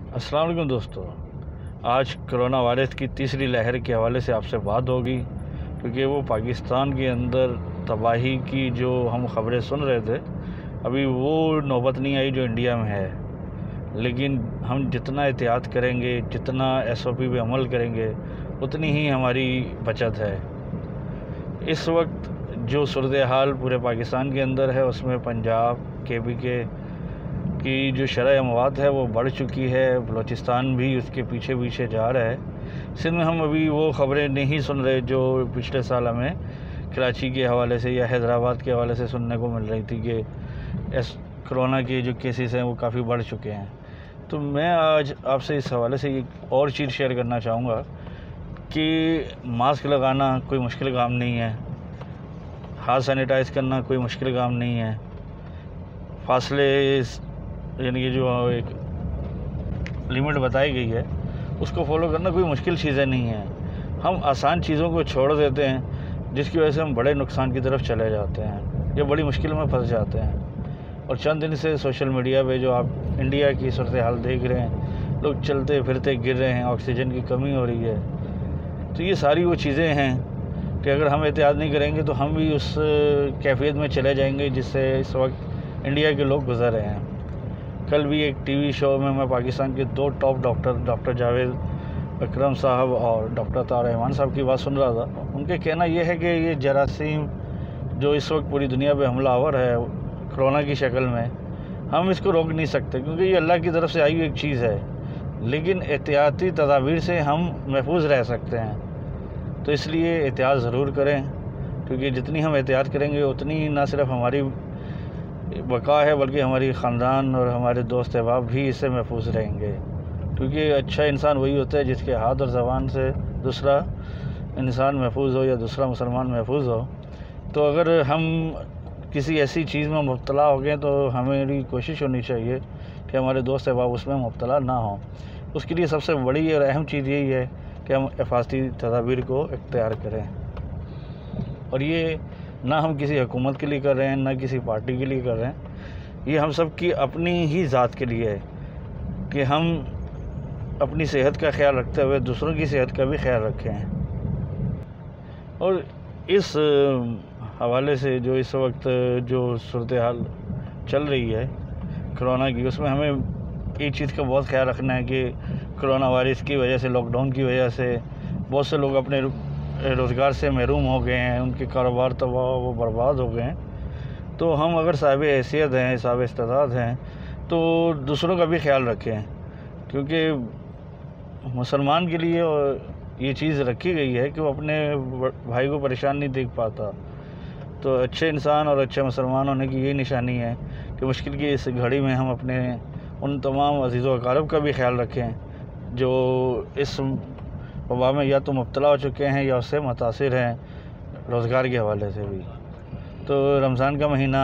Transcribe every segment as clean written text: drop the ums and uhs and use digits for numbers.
अस्सलाम वालेकुम दोस्तों। आज कोरोना वायरस की तीसरी लहर के हवाले से आपसे बात होगी, क्योंकि वो पाकिस्तान के अंदर तबाही की जो हम ख़बरें सुन रहे थे, अभी वो नौबत नहीं आई जो इंडिया में है। लेकिन हम जितना एहतियात करेंगे, जितना SOP पे अमल करेंगे, उतनी ही हमारी बचत है। इस वक्त जो सूरत हाल पूरे पाकिस्तान के अंदर है, उसमें पंजाब KPK की जो शरह अमवात है वो बढ़ चुकी है। बलूचिस्तान भी उसके पीछे पीछे जा रहा है। सिंध में हम अभी वो ख़बरें नहीं सुन रहे जो पिछले साल हमें कराची के हवाले से या हैदराबाद के हवाले से सुनने को मिल रही थी कि कोरोना के जो केसेस हैं वो काफ़ी बढ़ चुके हैं। तो मैं आज आपसे इस हवाले से एक और चीज़ शेयर करना चाहूँगा कि मास्क लगाना कोई मुश्किल काम नहीं है, हाथ सैनिटाइज़ करना कोई मुश्किल काम नहीं है, फासले यानी कि जो एक लिमिट बताई गई है उसको फॉलो करना कोई मुश्किल चीज़ें नहीं है। हम आसान चीज़ों को छोड़ देते हैं, जिसकी वजह से हम बड़े नुकसान की तरफ चले जाते हैं या बड़ी मुश्किल में फंस जाते हैं। और चंद दिन से सोशल मीडिया पे जो आप इंडिया की सूरत हाल देख रहे हैं, लोग चलते फिरते गिर रहे हैं, ऑक्सीजन की कमी हो रही है। तो ये सारी वो चीज़ें हैं कि अगर हम एहतियात नहीं करेंगे तो हम भी उस कैफियत में चले जाएंगे जिससे इस वक्त इंडिया के लोग गुजर रहे हैं। कल भी एक TV शो में मैं पाकिस्तान के 2 टॉप डॉक्टर जावेद अकरम साहब और डॉक्टर तार रहमान साहब की बात सुन रहा था। उनके कहना यह है कि ये जरासीम जो इस वक्त पूरी दुनिया पे हमलावर है कोरोना की शक्ल में, हम इसको रोक नहीं सकते, क्योंकि ये अल्लाह की तरफ से आई हुई एक चीज़ है। लेकिन एहतियाती तदाबीर से हम महफूज रह सकते हैं। तो इसलिए एहतियात ज़रूर करें, क्योंकि जितनी हम एहतियात करेंगे उतनी ना सिर्फ हमारी बका है बल्कि हमारी ख़ानदान और हमारे दोस्त अहबाब भी इससे महफूज रहेंगे। क्योंकि अच्छा इंसान वही होता है जिसके हाथ और ज़बान से दूसरा इंसान महफूज हो या दूसरा मुसलमान महफूज हो। तो अगर हम किसी ऐसी चीज़ में मुब्तला हो गए तो हमारी कोशिश होनी चाहिए कि हमारे दोस्त अहबाब उसमें मुब्तला ना हों। उसके लिए सबसे बड़ी और अहम चीज़ यही है कि हम हिफाजती तदाबीर को इख्तियार करें। और ये ना हम किसी हुकूमत के लिए कर रहे हैं, ना किसी पार्टी के लिए कर रहे हैं, ये हम सब की अपनी ही ज़ात के लिए है कि हम अपनी सेहत का ख्याल रखते हुए दूसरों की सेहत का भी ख्याल रखें। और इस हवाले से जो इस वक्त जो सूरत हाल चल रही है कोरोना की, उसमें हमें एक चीज़ का बहुत ख्याल रखना है कि कोरोना वायरस की वजह से, लॉकडाउन की वजह से बहुत से लोग अपने रोज़गार से महरूम हो गए हैं, उनके कारोबार तबाह वो बर्बाद हो गए हैं। तो हम अगर साहिब हैसियत हैं, साहिब इस्तेदाद हैं, तो दूसरों का भी ख्याल रखें, क्योंकि मुसलमान के लिए ये चीज़ रखी गई है कि वो अपने भाई को परेशान नहीं देख पाता। तो अच्छे इंसान और अच्छे मुसलमान होने की यही निशानी है कि मुश्किल की इस घड़ी में हम अपने उन तमाम अज़ीज़ व अक़ारिब का भी ख्याल रखें जो इस वबा में या तो मुब्तला हो चुके हैं या उससे मुतासिर हैं रोज़गार के हवाले से भी। तो रमज़ान का महीना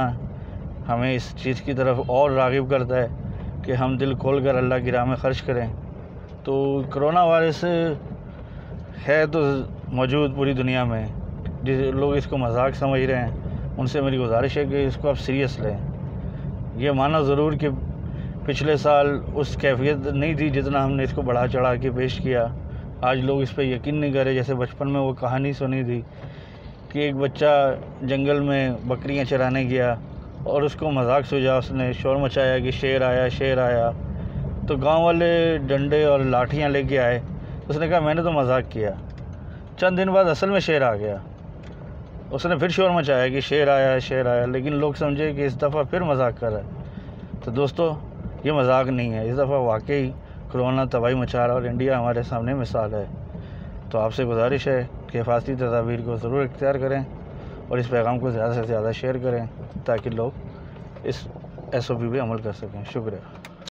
हमें इस चीज़ की तरफ और राग़िब करता है कि हम दिल खोल कर अल्लाह की राह में ख़र्च करें। तो कोरोना वायरस है तो मौजूद पूरी दुनिया में, जिस लोग इसको मजाक समझ रहे हैं उनसे मेरी गुजारिश है कि इसको आप सीरियस लें। ये माना ज़रूर कि पिछले साल उस कैफियत नहीं थी जितना हमने इसको बढ़ा चढ़ा के पेश किया। आज लोग इस पर यकीन नहीं कर रहे। जैसे बचपन में वो कहानी सुनी थी कि एक बच्चा जंगल में बकरियां चराने गया और उसको मजाक सूझा, उसने शोर मचाया कि शेर आया शेर आया। तो गांव वाले डंडे और लाठियां लेके आए। उसने कहा मैंने तो मजाक किया। चंद दिन बाद असल में शेर आ गया। उसने फिर शोर मचाया कि शेर आया शेर आया, लेकिन लोग समझे कि इस दफ़ा फिर मजाक कर रहा है। तो दोस्तों, ये मजाक नहीं है, इस दफ़ा वाकई कोरोना तबाही मचा रहा और इंडिया हमारे सामने मिसाल है। तो आपसे गुजारिश है कि हिफाजती तदाबीर को ज़रूर इख्तियार करें और इस पैगाम को ज़्यादा से ज़्यादा शेयर करें ताकि लोग इस SOP पे अमल कर सकें। शुक्रिया।